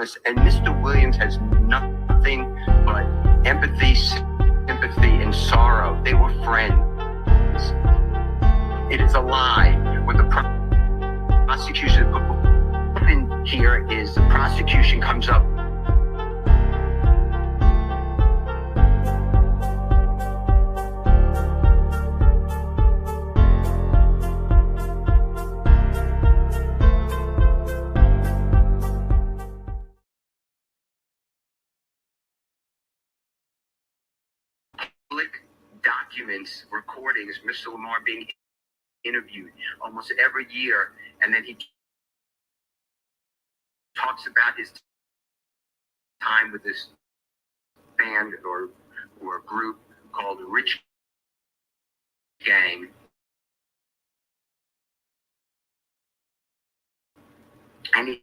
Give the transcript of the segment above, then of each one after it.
And Mr. Williams has nothing but empathy, sympathy, and sorrow. They were friends. It is a lie. What the prosecution put in here is the prosecution comes up documents, recordings, Mr. Lamar being interviewed almost every year, and then he talks about his time with this band or group called Rich Gang. And he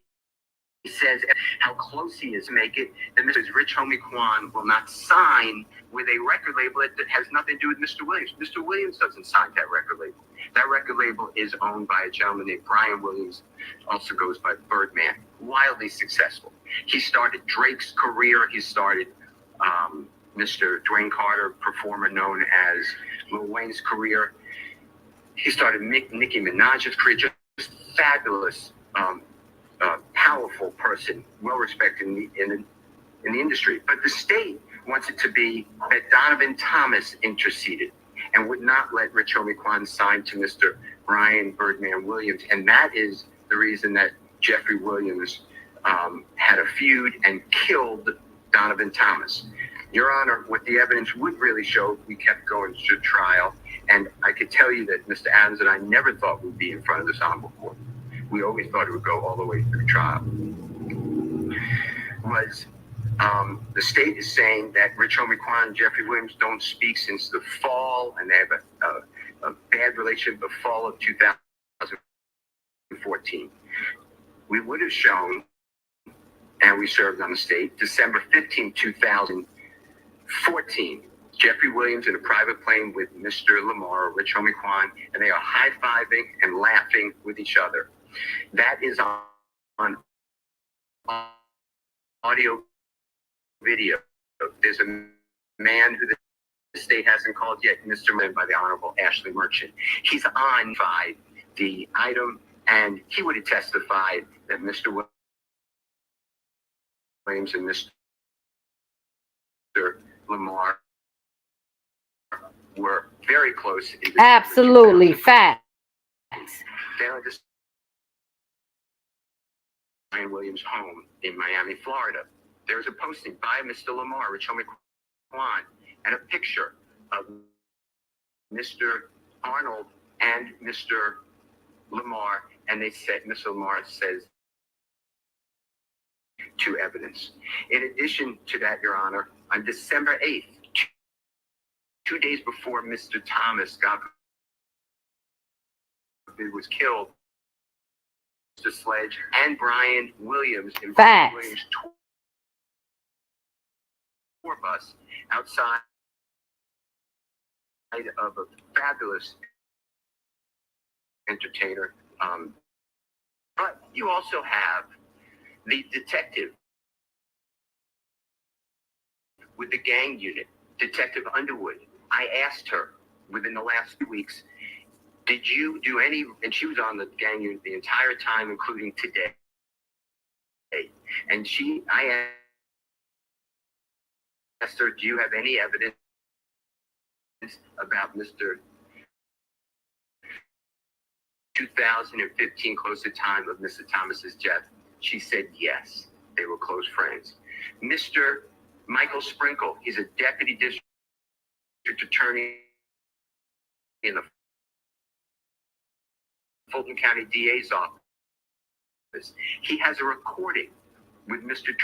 says how close he is to make it, that Mr. Rich Homie Quan will not sign with a record label that has nothing to do with Mr. Williams. Mr. Williams doesn't sign that record label. That record label is owned by a gentleman named Brian Williams, also goes by Birdman, wildly successful. He started Drake's career. He started Mr. Dwayne Carter, performer known as Lil Wayne's career. He started Nicki Minaj's career, just fabulous, powerful person, well respected in the industry. But the state wants it to be that Donovan Thomas interceded and would not let Rich Homie Quan sign to Mr. Brian Birdman Williams. And that is the reason that Jeffrey Williams had a feud and killed Donovan Thomas. Your Honor, what the evidence would really show, we kept going to trial. And I could tell you that Mr. Adams and I never thought we'd be in front of this honorable court. We always thought it would go all the way through trial. The state is saying that Rich Homie Quan and Jeffrey Williams don't speak since the fall, and they have a bad relationship, the fall of 2014. We would have shown, and we served on the state, December 15, 2014, Jeffrey Williams in a private plane with Mr. Lamar, Rich Homie Quan, and they are high-fiving and laughing with each other. That is on audio video. There's a man who the state hasn't called yet, Mr. Man, by the Honorable Ashley Merchant. He's on the item, and he would have testified that Mr. Williams and Mr. Lamar were very close. Absolutely, facts. They are just Brian Williams' home in Miami, Florida. There's a posting by Mr. Lamar, Rich Homie Quan, and a picture of Mr. Arnold and Mr. Lamar, and they said, Mr. Lamar says to evidence. In addition to that, Your Honor, on December 8th, 2 days before Mr. Thomas was killed, Mr. Sledge and Brian Williams in Brian Williams' tour bus outside of a fabulous entertainer. But you also have the detective with the gang unit, Detective Underwood. I asked her within the last 2 weeks, did you do any, and she was on the gang unit the entire time, including today. And I asked her, do you have any evidence about Mr. 2015, close to time of Mr. Thomas's death? She said yes, they were close friends. Mr. Michael Sprinkle, he's a deputy district attorney in the Fulton County DA's office. He has a recording with Mr.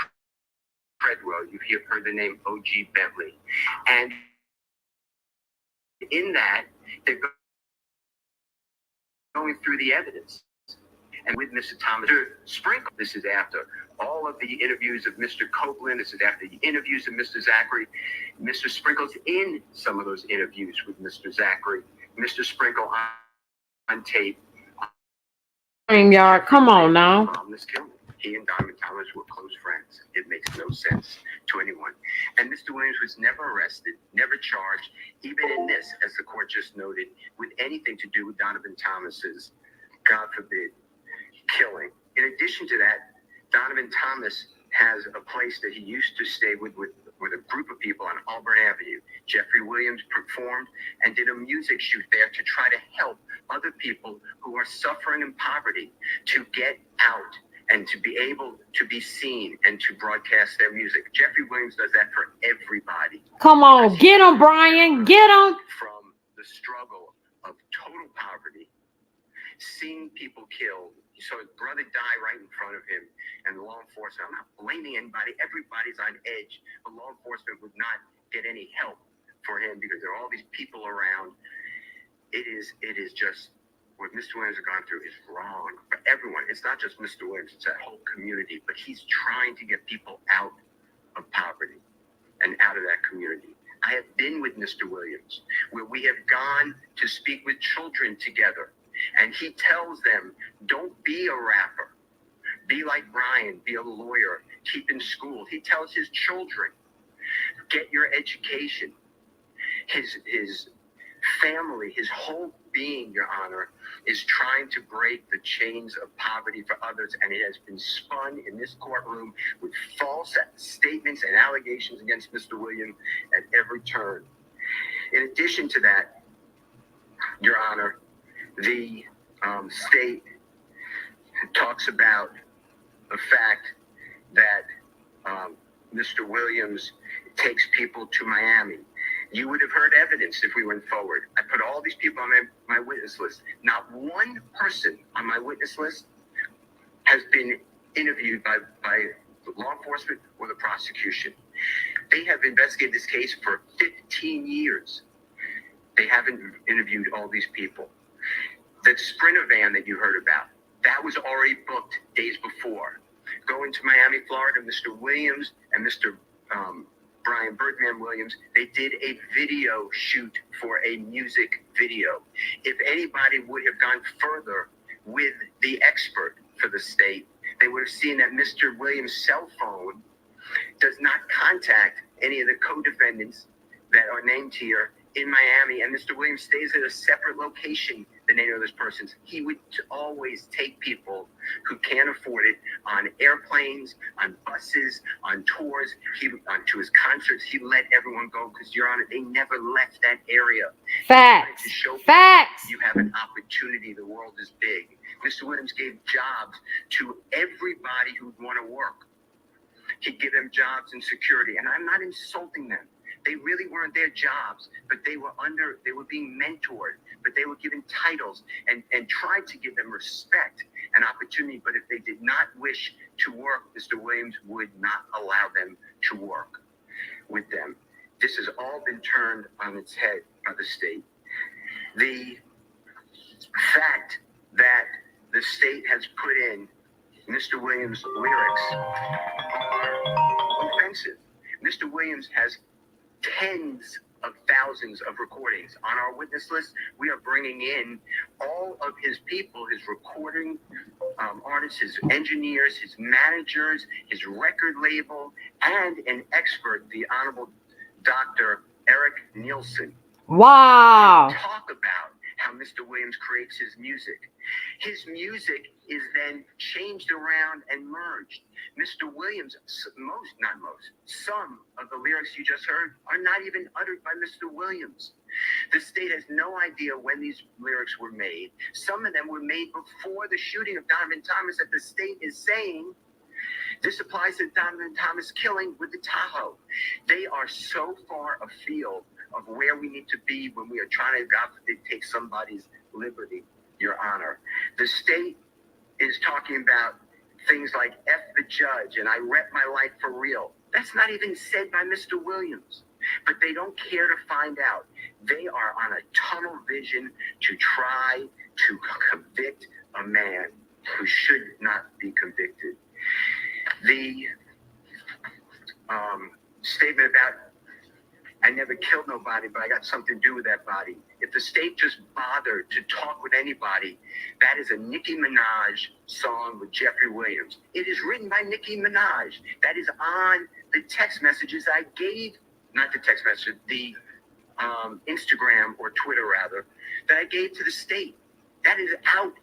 Treadwell. You've heard the name O.G. Bentley. And in that, they're going through the evidence. And with Mr. Thomas Sprinkle, this is after all of the interviews of Mr. Copeland. This is after the interviews of Mr. Zachary. Mr. Sprinkle's in some of those interviews with Mr. Zachary. Mr. Sprinkle on tape. Yard, come on now. He and Donovan Thomas were close friends. It makes no sense to anyone. And Mr. Williams was never arrested, never charged, even in this, as the court just noted, with anything to do with Donovan Thomas's, God forbid, killing. In addition to that, Donovan Thomas has a place that he used to stay with a group of people on Auburn Avenue. Jeffrey Williams performed and did a music shoot there to try to help other people who are suffering in poverty to get out and to be able to be seen and to broadcast their music. Jeffrey Williams does that for everybody. Come on, get him, Brian, get him. From the struggle of total poverty, seeing people killed. He saw his brother die right in front of him, and the law enforcement, I'm not blaming anybody, everybody's on edge, but law enforcement would not get any help for him because there are all these people around. It is just, what Mr. Williams has gone through is wrong for everyone. It's not just Mr. Williams, it's that whole community, but he's trying to get people out of poverty and out of that community. I have been with Mr. Williams, where we have gone to speak with children together. And he tells them, don't be a rapper. Be like Brian, be a lawyer, keep in school. He tells his children, get your education. His family, his whole being, Your Honor, is trying to break the chains of poverty for others. And it has been spun in this courtroom with false statements and allegations against Mr. Williams at every turn. In addition to that, Your Honor, the state talks about the fact that Mr. Williams takes people to Miami. You would have heard evidence if we went forward. I put all these people on my witness list. Not one person on my witness list has been interviewed by the law enforcement or the prosecution. They have investigated this case for 15 years. They haven't interviewed all these people. The Sprinter van that you heard about, that was already booked days before. Going to Miami, Florida, Mr. Williams and Mr. Brian Birdman Williams, they did a video shoot for a music video. If anybody would have gone further with the expert for the state, they would have seen that Mr. Williams' cell phone does not contact any of the co-defendants that are named here in Miami, and Mr. Williams stays at a separate location than any of those persons. He would always take people who can't afford it on airplanes, on buses, on tours, to his concerts. He let everyone go because, Your Honor, they never left that area. Facts. To show Facts. you have an opportunity. The world is big. Mr. Williams gave jobs to everybody who'd want to work. He'd give them jobs and security, and I'm not insulting them. They really weren't their jobs, but they were being mentored, but they were given titles and tried to give them respect and opportunity. But if they did not wish to work, Mr. Williams would not allow them to work with them. This has all been turned on its head by the state. The fact that the state has put in Mr. Williams' lyrics are offensive. Mr. Williams has tens of thousands of recordings. On our witness list, we are bringing in all of his people, his recording artists, his engineers, his managers, his record label, and an expert, the Honorable Dr. Eric Nielsen. Wow. Talk about how Mr. Williams creates his music. His music is then changed around and merged. Mr. Williams, some of the lyrics you just heard are not even uttered by Mr. Williams. The state has no idea when these lyrics were made. Some of them were made before the shooting of Donovan Thomas, that the state is saying this applies to Donovan Thomas killing with the Tahoe. They are so far afield of where we need to be when we are trying to, God forbid, take somebody's liberty, Your Honor. The state is talking about things like F the judge and I rep my life for real. That's not even said by Mr. Williams, but they don't care to find out. They are on a tunnel vision to try to convict a man who should not be convicted. The statement about I never killed nobody, but I got something to do with that body. If the state just bothered to talk with anybody, that is a Nicki Minaj song with Jeffrey Williams. It is written by Nicki Minaj. That is on the text messages I gave, not the text message, the Instagram or Twitter rather, that I gave to the state. That is out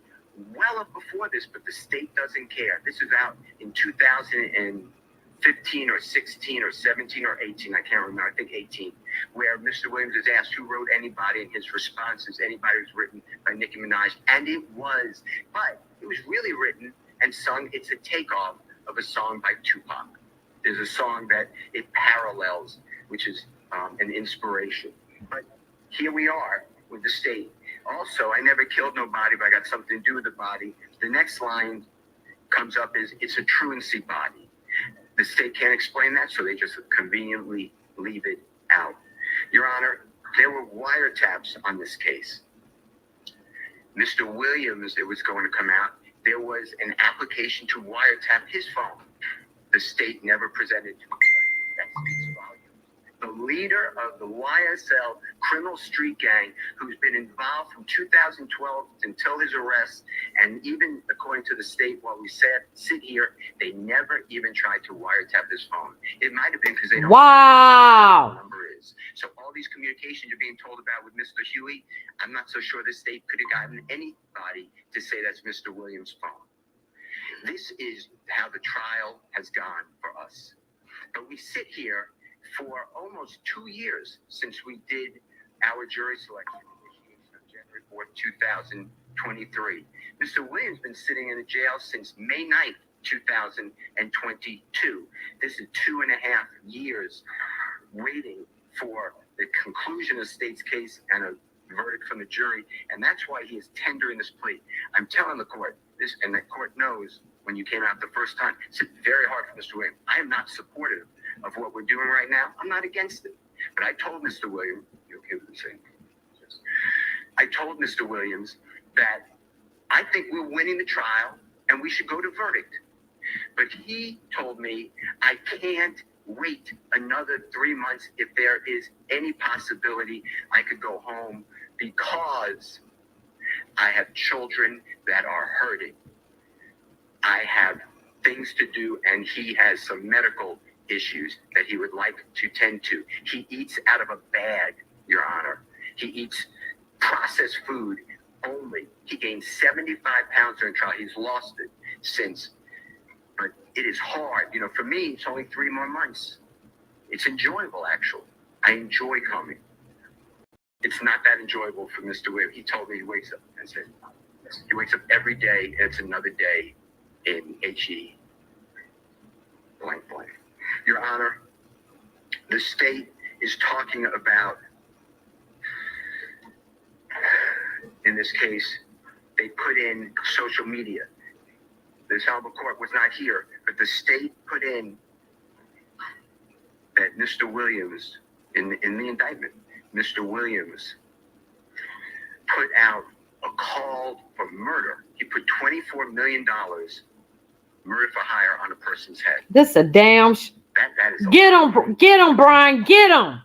well up before this, but the state doesn't care. This is out in 2015 or 16 or 17 or 18, I can't remember, I think 18, where Mr. Williams is asked who wrote anybody, and his response is anybody who's written by Nicki Minaj, and it was. But it was really written and sung. It's a takeoff of a song by Tupac. There's a song that it parallels, which is an inspiration. But here we are with the state. Also, I never killed nobody, but I got something to do with the body. The next line comes up is, it's a truancy body. The state can't explain that, so they just conveniently leave it out. Your Honor, there were wiretaps on this case. Mr. Williams, it was going to come out, there was an application to wiretap his phone. The state never presented to the judge. That speaks volumes. The leader of the YSL criminal street gang, who's been involved from 2012 until his arrest, and even according to the state, while we sit here, they never even tried to wiretap his phone. It might have been because they don't know what the number is. So all these communications you're being told about with Mr. Huey, I'm not so sure the state could have gotten anybody to say that's Mr. Williams' phone. This is how the trial has gone for us. But we sit here for almost 2 years since we did our jury selection on January 4th, 2023. Mr. Williams has been sitting in the jail since May 9th, 2022. This is 2.5 years waiting for the conclusion of the state's case and a verdict from the jury, and that's why he is tendering this plea. I'm telling the court this, and the court knows when you came out the first time, it's very hard for Mr. Williams. I am not supportive of what we're doing right now. I'm not against it. But I told Mr. Williams, you okay with the same? Yes. I told Mr. Williams that I think we're winning the trial and we should go to verdict. But he told me I can't wait another 3 months if there is any possibility I could go home because I have children that are hurting. I have things to do, and he has some medical issues that he would like to tend to. He eats out of a bag, Your Honor. He eats processed food only. He gained 75 pounds during trial. He's lost it since. But it is hard. You know, for me, it's only 3 more months. It's enjoyable, actually. I enjoy coming. It's not that enjoyable for Mr. Williams. He told me he wakes up and said, he wakes up every day, and it's another day in HE blank blank. Your Honor, the state is talking about, in this case, they put in social media. This Honorable Court was not here, but the state put in that Mr. Williams, in the indictment, Mr. Williams put out a call for murder. He put $24 million murder for hire on a person's head. This a damn. That is. Get him, Brian. Get him.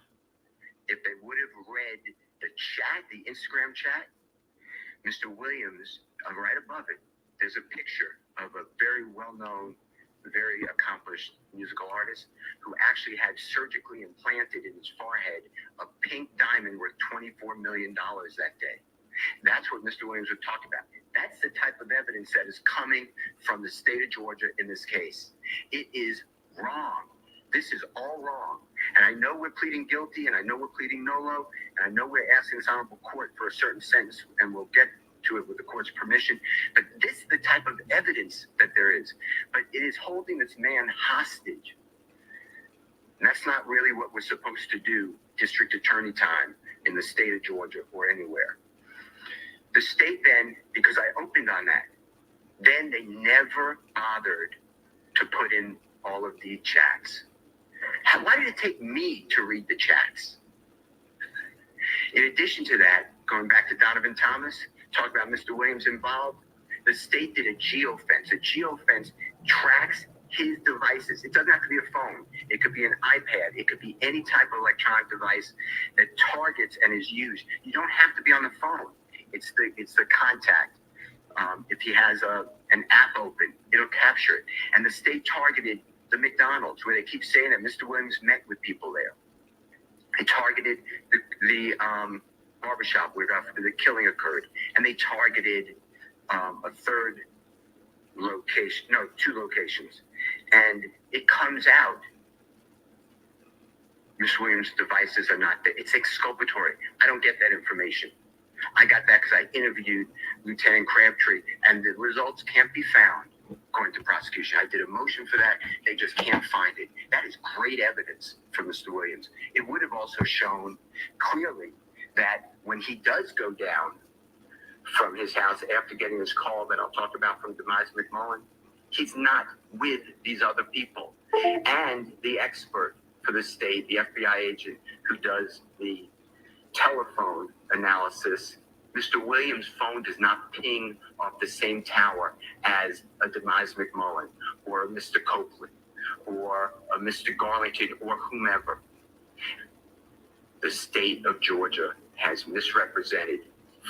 If they would have read the chat, the Instagram chat, Mr. Williams, right above it, there's a picture of a very well-known, very accomplished musical artist who actually had surgically implanted in his forehead a pink diamond worth $24 million that day. That's what Mr. Williams would talk about. That's the type of evidence that is coming from the state of Georgia in this case. It is wrong. This is all wrong. And I know we're pleading guilty, and I know we're pleading nolo, and I know we're asking this honorable court for a certain sentence, and we'll get to it with the court's permission. But this is the type of evidence that there is. But it is holding this man hostage. And that's not really what we're supposed to do, district attorney time in the state of Georgia or anywhere. The state then, because I opened on that, then they never bothered to put in all of the chats. Why did it take me to read the chats? In addition to that, going back to Donovan Thomas, talk about Mr. Williams involved, the state did a geofence. A geofence tracks his devices. It doesn't have to be a phone. It could be an iPad. It could be any type of electronic device that targets and is used. You don't have to be on the phone. It's the contact. If he has an app open, it'll capture it. And the state targeted the McDonald's, where they keep saying that Mr. Williams met with people there. They targeted the barbershop where the killing occurred, and they targeted a third location, no, 2 locations. And it comes out, Ms. Williams' devices are not there. It's exculpatory. I don't get that information. I got that because I interviewed Lieutenant Crabtree, and the results can't be found, according to prosecution. I did a motion for that. They just can't find it. That is great evidence for Mr. Williams. It would have also shown clearly that when he does go down from his house after getting his call that I'll talk about from Demise McMullen, he's not with these other people. And the expert for the state, the FBI agent who does the telephone analysis, Mr. Williams' phone does not ping off the same tower as a Demise McMullen or a Mr. Copeland or a Mr. Garlington or whomever. The state of Georgia has misrepresented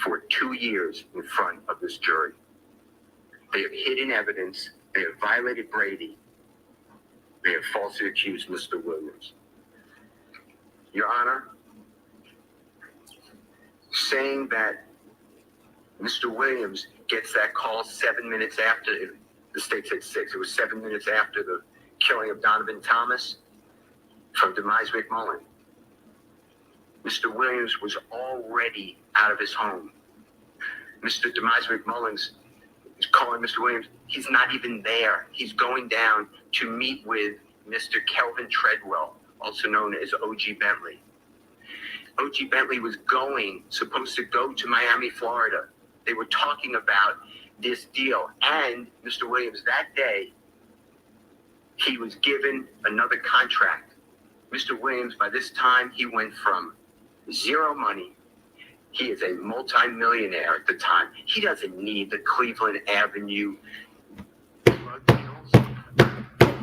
for 2 years in front of this jury. They have hidden evidence. They have violated Brady. They have falsely accused Mr. Williams. Your Honor, saying that Mr. Williams gets that call 7 minutes after, the state said 6, it was 7 minutes after the killing of Donovan Thomas from Demise McMullen. Mr. Williams was already out of his home. Mr. Demise McMullen's is calling Mr. Williams. He's not even there. He's going down to meet with Mr. Kelvin Treadwell, also known as O.G. Bentley. O.G. Bentley was supposed to go to Miami, Florida. They were talking about this deal. And Mr. Williams, that day, he was given another contract. Mr. Williams, by this time, he went from zero money. He is a multi-millionaire at the time. He doesn't need the Cleveland Avenue drug deals.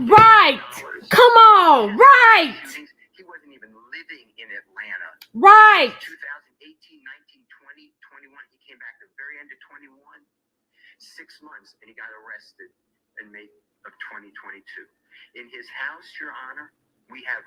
Right. Come on. Right. He wasn't even living in Atlanta. Right. 2018, 19, 20, 21. He came back at the very end of 21. 6 months, and he got arrested in May of 2022. In his house, Your Honor, we have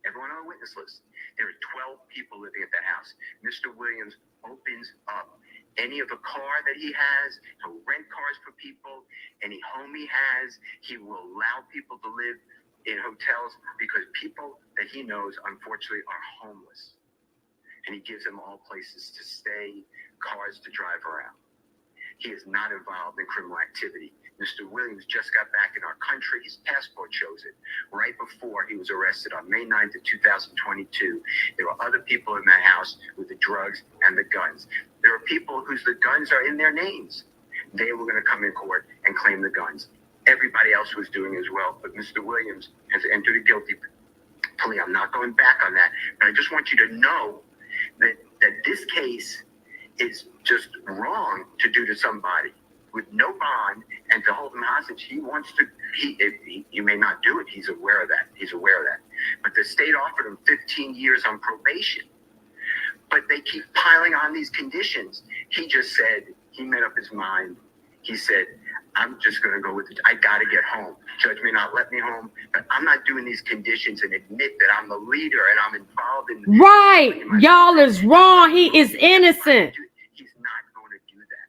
everyone on the witness list. There are 12 people living at that house. Mr. Williams opens up any of a car that he has. He'll rent cars for people. Any home he has, he will allow people to live in hotels because people that he knows, unfortunately, are homeless. And he gives them all places to stay, cars to drive around. He is not involved in criminal activity. Mr. Williams just got back in our country. His passport shows it. Right before he was arrested on May 9th of 2022, there were other people in that house with the drugs and the guns. There are people whose the guns are in their names. They were going to come in court and claim the guns. Everybody else was doing as well, but Mr. Williams has entered a guilty plea. I'm not going back on that, but I just want you to know that this case is just wrong to do to somebody with no bond and to hold him hostage. He wants to, he may not do it. He's aware of that. But the state offered him 15 years on probation. But they keep piling on these conditions. He just said, he made up his mind. He said, I'm just going to go with it. I got to get home. Judge may not let me home, but I'm not doing these conditions and admit that I'm the leader and I'm involved in. Right. Y'all is wrong. He is innocent. He's not going to do that.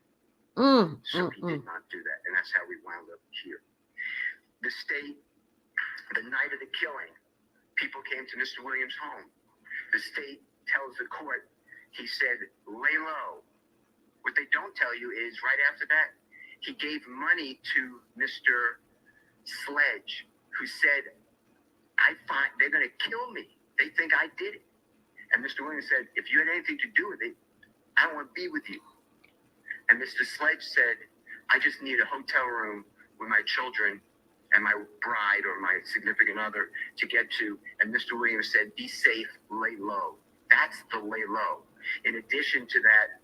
So he did not do that. And that's how we wound up here. The state, the night of the killing, people came to Mr. Williams' home. The state tells the court, he said, lay low. What they don't tell you is right after that, he gave money to Mr. Sledge, who said, they're going to kill me. They think I did it. And Mr. Williams said, if you had anything to do with it, I don't want to be with you. And Mr. Sledge said, I just need a hotel room with my children and my bride or my significant other to get to. And Mr. Williams said, be safe, lay low. That's the lay low. In addition to that,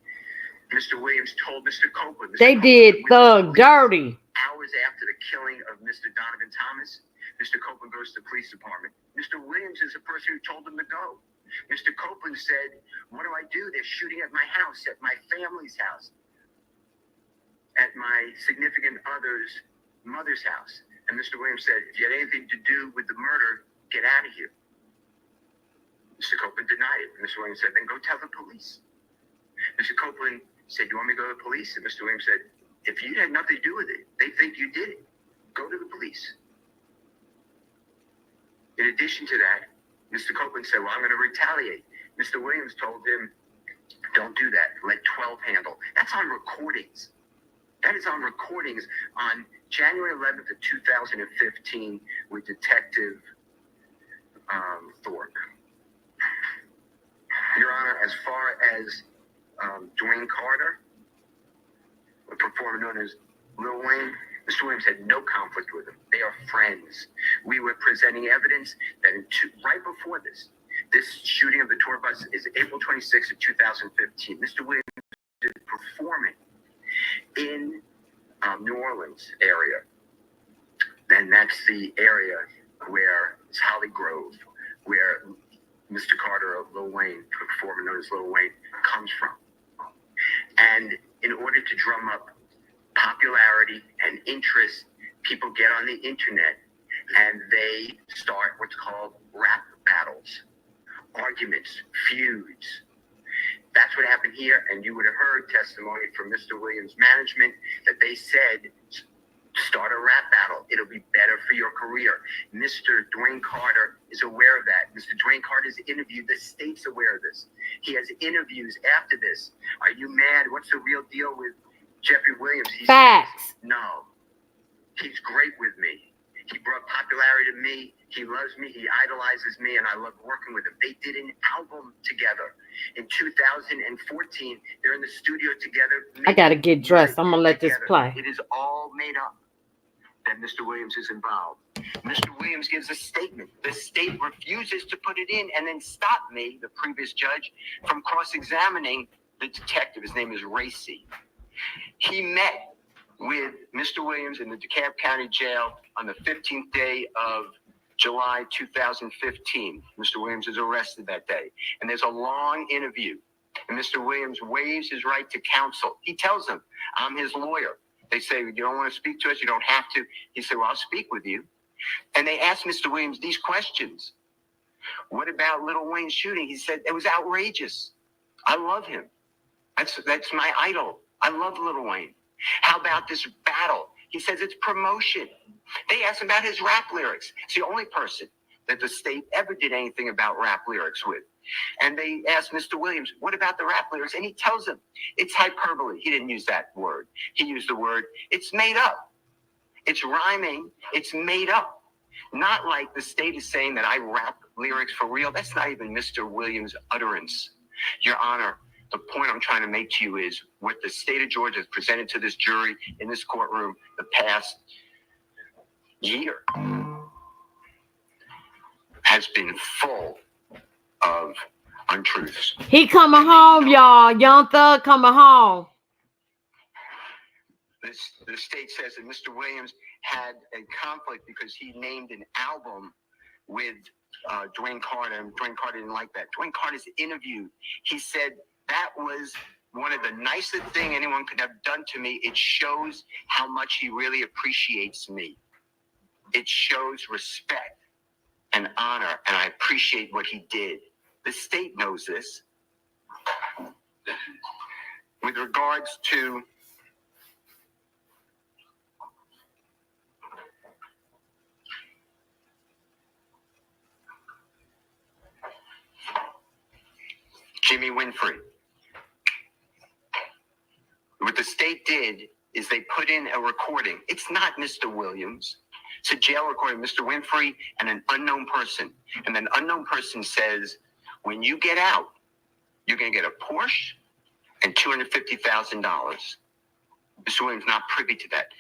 Mr. Williams told Mr. Copeland. They did Thug dirty. Hours after the killing of Mr. Donovan Thomas, Mr. Copeland goes to the police department. Mr. Williams is the person who told him to go. Mr. Copeland said, "What do I do? They're shooting at my house, at my family's house, at my significant other's mother's house." And Mr. Williams said, "If you had anything to do with the murder, get out of here." Mr. Copeland denied it. Mr. Williams said, "Then go tell the police." Mr. Copeland said, "You want me to go to the police?" And Mr. Williams said, "If you had nothing to do with it, they think you did it. Go to the police." In addition to that, Mr. Copeland said, "Well, I'm going to retaliate." Mr. Williams told him, "Don't do that. Let 12 handle." That's on recordings. That is on recordings on January 11th of 2015 with Detective Thorpe. Your Honor, as far as Dwayne Carter, a performer known as Lil Wayne, Mr. Williams had no conflict with him. They are friends. We were presenting evidence that right before this shooting of the tour bus is April 26th of 2015. Mr. Williams is performing in New Orleans area. And that's the area where it's Holly Grove, where Mr. Carter of Lil Wayne, a performer known as Lil Wayne, comes from. And in order to drum up popularity and interest, people get on the internet and they start what's called rap battles, arguments, feuds. That's what happened here, and you would have heard testimony from Mr. Williams' management that they said, "Start a rap battle. It'll be better for your career." Mr. Dwayne Carter is aware of that. Mr. Dwayne Carter's interviewed. The state's aware of this. He has interviews after this. "Are you mad? What's the real deal with Jeffrey Williams?" He Facts. says, "No. He's great with me. He brought popularity to me. He loves me. He idolizes me, and I love working with him." They did an album together. In 2014, they're in the studio together. I gotta get dressed. I'm gonna let this Together. play. It is all made up that Mr. Williams is involved. Mr. Williams gives a statement. The state refuses to put it in and then stop me, the previous judge, from cross-examining the detective. His name is Racy. He met with Mr. Williams in the DeKalb County Jail on the 15th day of July 2015. Mr. Williams is arrested that day. And there's a long interview. And Mr. Williams waives his right to counsel. He tells them, "I'm his lawyer." They say, "You don't want to speak to us? You don't have to." He said, "Well, I'll speak with you." And they asked Mr. Williams these questions. "What about Lil Wayne's shooting?" He said, "It was outrageous. I love him. That's my idol. I love Lil Wayne." "How about this battle?" He says, "It's promotion." They asked him about his rap lyrics. It's the only person that the state ever did anything about rap lyrics with. And they asked Mr. Williams, "What about the rap lyrics?" And he tells them, "It's hyperbole." He didn't use that word. He used the word, "It's made up. It's rhyming. It's made up." Not like the state is saying that I rap lyrics for real. That's not even Mr. Williams' utterance. Your Honor, the point I'm trying to make to you is what the state of Georgia has presented to this jury in this courtroom the past year has been full of untruths. He coming home, y'all. Young Thug coming home. The state says that Mr. Williams had a conflict because he named an album with Dwayne Carter, and Dwayne Carter didn't like that. Dwayne Carter's interview, he said, "That was one of the nicest thing anyone could have done to me. It shows how much he really appreciates me. It shows respect and honor, and I appreciate what he did." The state knows this. With regards to Jimmy Winfrey, what the state did is they put in a recording. It's not Mr. Williams. It's a jail recording, Mr. Winfrey and an unknown person. And then unknown person says, "When you get out, you're going to get a Porsche and $250,000. Mr. Williams not privy to that.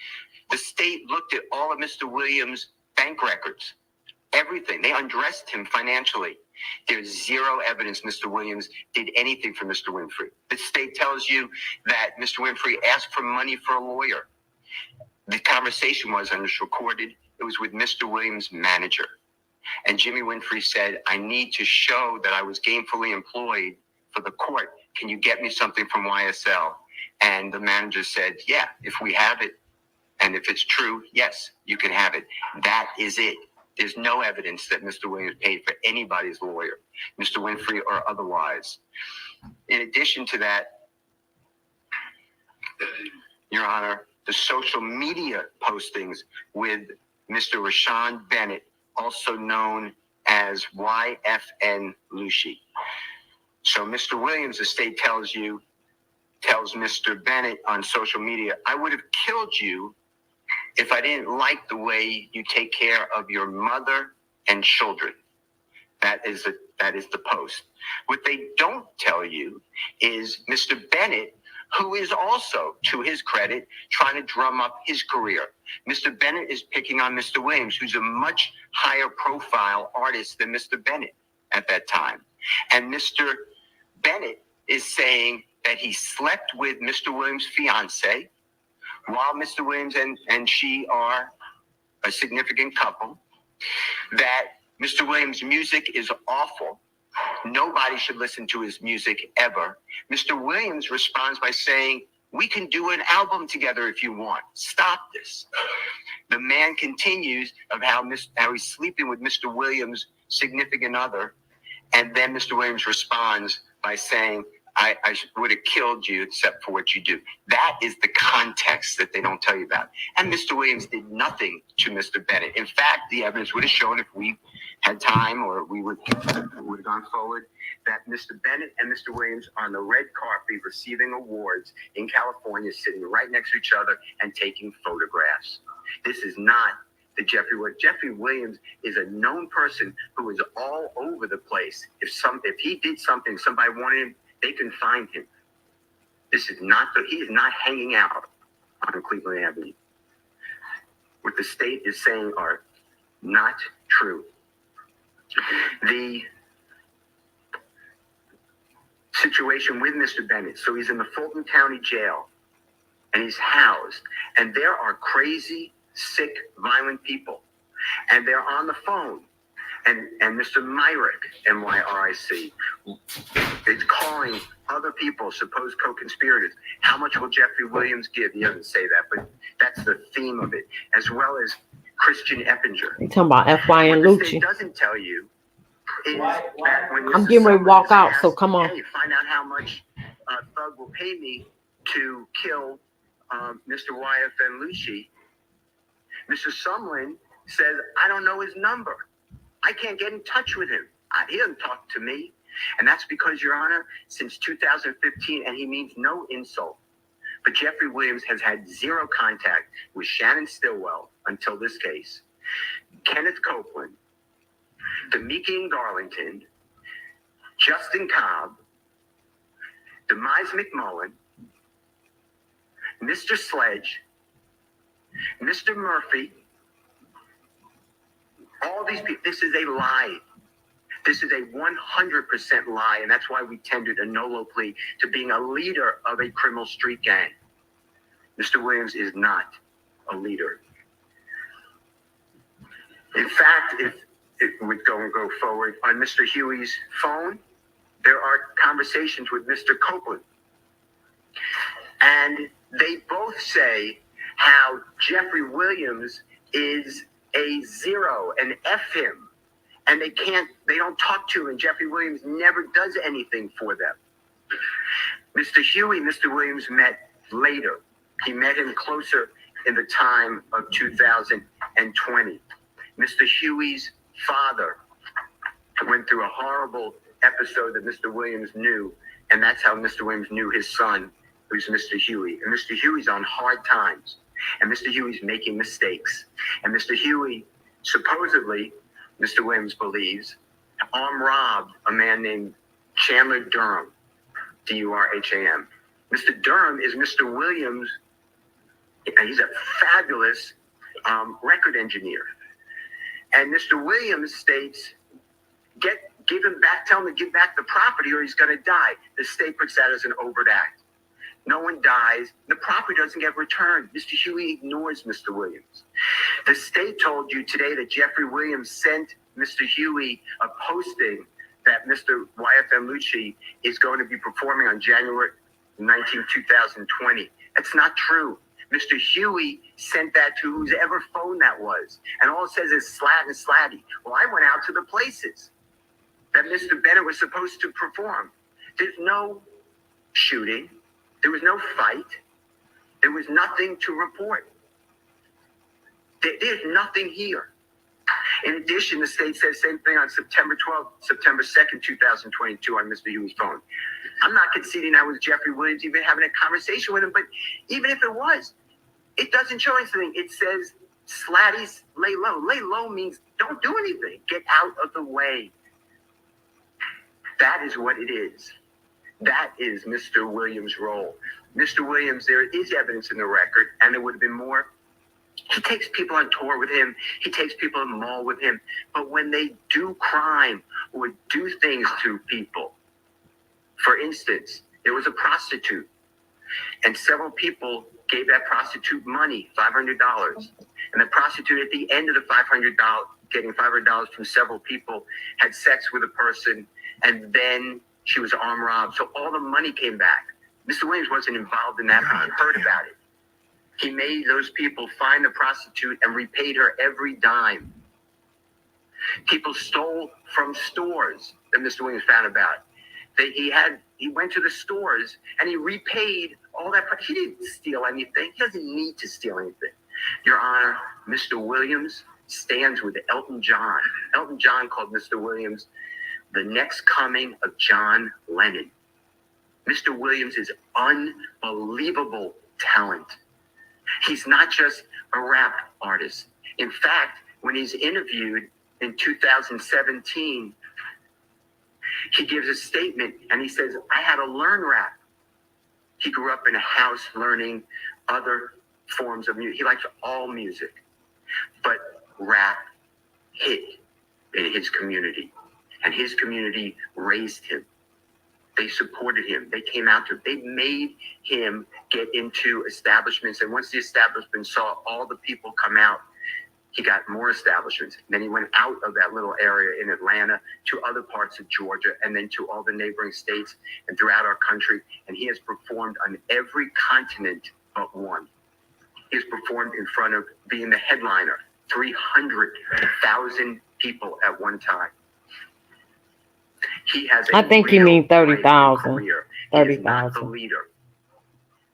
The state looked at all of Mr. Williams' bank records. everything. They undressed him financially. There's zero evidence Mr. Williams did anything for Mr. Winfrey. The state tells you that Mr. Winfrey asked for money for a lawyer. The conversation was, and it's recorded, it was with Mr. Williams' manager. And Jimmy Winfrey said, I need to show that I was gainfully employed for the court. Can you get me something from YSL? And the manager said, yeah, if we have it. And if it's true, yes, you can have it. That is it. There's no evidence that Mr. Williams paid for anybody's lawyer, Mr. Winfrey or otherwise. In addition to that, Your Honor, the social media postings with Mr. Rashawn Bennett, also known as YFN Lucci. So Mr. Williams, the state tells Mr. Bennett on social media, I would have killed you if I didn't like the way you take care of your mother and children. That is the post. What they don't tell you is Mr. Bennett, who is also, to his credit, trying to drum up his career. Mr. Bennett is picking on Mr. Williams, who's a much higher profile artist than Mr. Bennett at that time. And Mr. Bennett is saying that he slept with Mr. Williams' fiance while Mr. Williams and she are a significant couple, that Mr. Williams' music is awful. Nobody should listen to his music ever. Mr. Williams responds by saying, we can do an album together if you want. Stop this. The man continues of how he's sleeping with Mr. Williams' significant other. And then Mr. Williams responds by saying, I would have killed you except for what you do. That is the context that they don't tell you about. And Mr. Williams did nothing to Mr. Bennett. In fact, the evidence would have shown, if we had time or we would have gone forward, that Mr. Bennett and Mr. Williams are on the red carpet receiving awards in California, sitting right next to each other and taking photographs. This is not the Jeffrey Williams. Jeffrey Williams is a known person who is all over the place. If he did something, somebody wanted him, they can find him. He is not hanging out on Cleveland Avenue. What the state is saying are not true. The situation with Mr. Bennett, so he's in the Fulton County Jail, and he's housed, and there are crazy, sick, violent people, and they're on the phone. And Mr. Myrick, M-Y-R-I-C, is calling other people, supposed co-conspirators. How much will Jeffrey Williams give? He doesn't say that, but that's the theme of it, as well as Christian Eppinger. You talking about FY and What the Lucci? state doesn't tell you is that when I'm Mr. getting ready to walk Sumlin out, so asks, come on. Hey, find out how much Thug will pay me to kill Mr. YFN Lucci. Mr. Sumlin says, I don't know his number. I can't get in touch with him. He doesn't talk to me. And that's because, Your Honor, since 2015, and he means no insult, but Jeffrey Williams has had zero contact with Shannon Stillwell until this case, Kenneth Copeland, Demeke Garlington, Justin Cobb, Demise McMullen, Mr. Sledge, Mr. Murphy. All these people, this is a lie. This is a 100% lie, and that's why we tendered a no-low plea to being a leader of a criminal street gang. Mr. Williams is not a leader. In fact, if it would go forward, on Mr. Huey's phone, there are conversations with Mr. Copeland. And they both say how Jeffrey Williams is a zero, and F him. And they don't talk to him, and Jeffrey Williams never does anything for them. Mr. Huey, Mr. Williams met later. He met him closer in the time of 2020. Mr. Huey's father went through a horrible episode that Mr. Williams knew, and that's how Mr. Williams knew his son, who's Mr. Huey. And Mr. Huey's on hard times, and Mr. Huey's making mistakes. And Mr. Huey, supposedly, Mr. Williams believes, robbed a man named Chandler Durham, D-U-R-H-A-M. Mr. Durham is Mr. Williams. He's a fabulous record engineer. And Mr. Williams states, give him back, tell him to give back the property or he's going to die. The state puts that as an overt act. No one dies. The property doesn't get returned. Mr. Huey ignores Mr. Williams. The state told you today that Jeffrey Williams sent Mr. Huey a posting that Mr. YFN Lucci is going to be performing on January 19, 2020. That's not true. Mr. Huey sent that to whoever phone that was. And all it says is Slat and Slatty. Well, I went out to the places that Mr. Bennett was supposed to perform. There's no shooting. There was no fight. There was nothing to report. There's nothing here. In addition, the state says the same thing on September 12th, September 2nd, 2022 on Mr. Huey's phone. I'm not conceding that was Jeffrey Williams even having a conversation with him, but even if it was, it doesn't show anything. It says Slatty's lay low. Lay low means don't do anything. Get out of the way. That is what it is. That is Mr. Williams' role. Mr. Williams, there is evidence in the record, and there would have been more. He takes people on tour with him. He takes people in the mall with him. But when they do crime or do things to people, for instance, there was a prostitute, and several people gave that prostitute money, $500. And the prostitute, at the end of the $500, getting $500 from several people, had sex with a person, and then she was armed robbed. So all the money came back. Mr. Williams wasn't involved in that, but he heard about it. He made those people find the prostitute and repaid her every dime. People stole from stores that Mr. Williams found about. He went to the stores and he repaid all that. He didn't steal anything. He doesn't need to steal anything. Your Honor, Mr. Williams stands with Elton John. Elton John called Mr. Williams the next coming of John Lennon. Mr. Williams is unbelievable talent. He's not just a rap artist. In fact, when he's interviewed in 2017, he gives a statement and he says, I had to learn rap. He grew up in a house learning other forms of music. He likes all music, but rap hit in his community, and his community raised him. They supported him. They came out to him. They made him get into establishments. And once the establishment saw all the people come out, he got more establishments. Then he went out of that little area in Atlanta to other parts of Georgia and then to all the neighboring states and throughout our country. And he has performed on every continent but one. He has performed in front of being the headliner, 300,000 people at one time. He has I think you mean 30,000. He is not the 30,000. leader.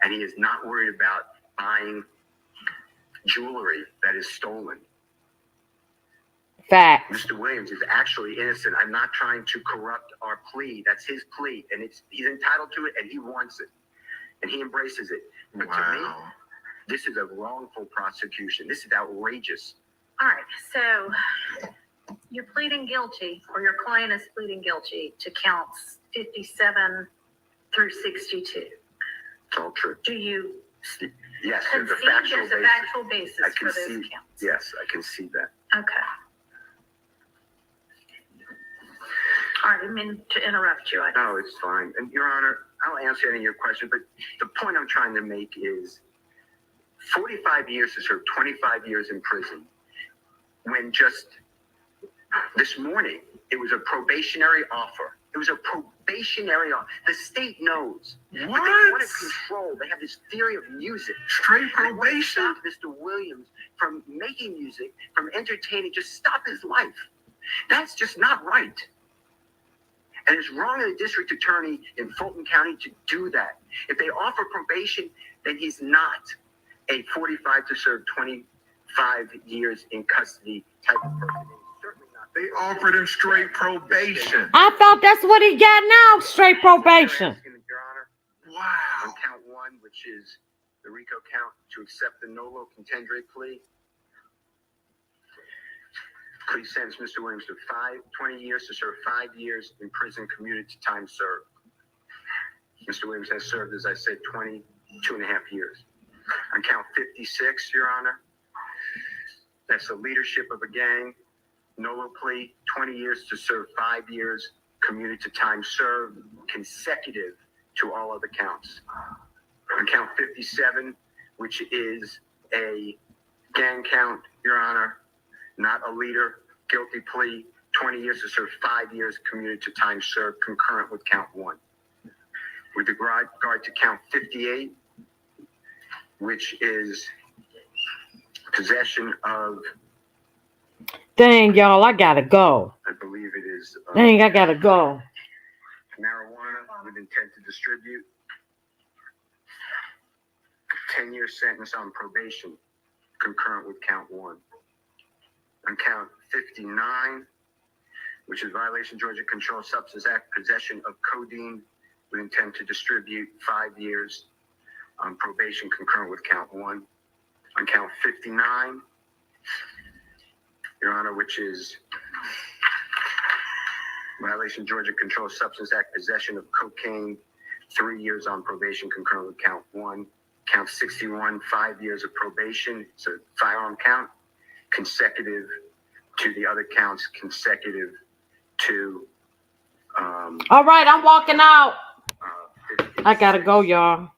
And he is not worried about buying jewelry that is stolen. Facts. Mr. Williams is actually innocent. I'm not trying to corrupt our plea. That's his plea. And he's entitled to it and he wants it. And he embraces it. But to me, this is a wrongful prosecution. This is outrageous. All right, so you're pleading guilty, or your client is pleading guilty to counts 57 through 62. It's all true. Do you Yes, concede there's a factual there's a basis. factual basis I for those concede. counts? Yes, I can see that. Okay. All right, I didn't mean to interrupt you. No, it's fine. And Your Honor, I'll answer any of your questions, but the point I'm trying to make is 45 years to serve 25 years in prison, when just this morning it was a probationary offer. It was a probationary offer. The state knows. But they want to control. They have this theory of music. Straight And they want to probation? stop Mr. Williams from making music, from entertaining, just stop his life. That's just not right. And it's wrong of the district attorney in Fulton County to do that. If they offer probation, then he's not a 45 to serve 25 years in custody type of person. He's certainly not. They offered him straight probation. I thought that's what he got now, straight probation. Your Honor, on Wow. count one, which is the RICO count, to accept the nolo contendere plea. Plea sentence Mr. Williams to 20 years to serve 5 years in prison, commuted to time served. Mr. Williams has served, as I said, 22.5 years. On count 56, Your Honor, that's the leadership of a gang Nolo plea, 20 years to serve 5 years, commuted to time served, consecutive to all other counts. On count 57, which is a gang count, Your Honor, not a leader, guilty plea, 20 years to serve 5 years, commuted to time served, concurrent with count 1. With regard to count 58, which is possession of, Dang, y'all, I gotta go. I believe it is Dang, I gotta go. marijuana with intent to distribute, 10-year sentence on probation, concurrent with count 1. On count 59, which is violation Georgia Controlled Substance Act, possession of codeine with intent to distribute, 5 years on probation, concurrent with count 1. On count 59, Your Honor, which is violation Georgia Controlled Substance Act, possession of cocaine, 3 years on probation, concurrent with count 1. Count 61, 5 years of probation. It's a firearm count, consecutive to the other counts, consecutive to. All right, I'm walking out. 50. I gotta go, y'all.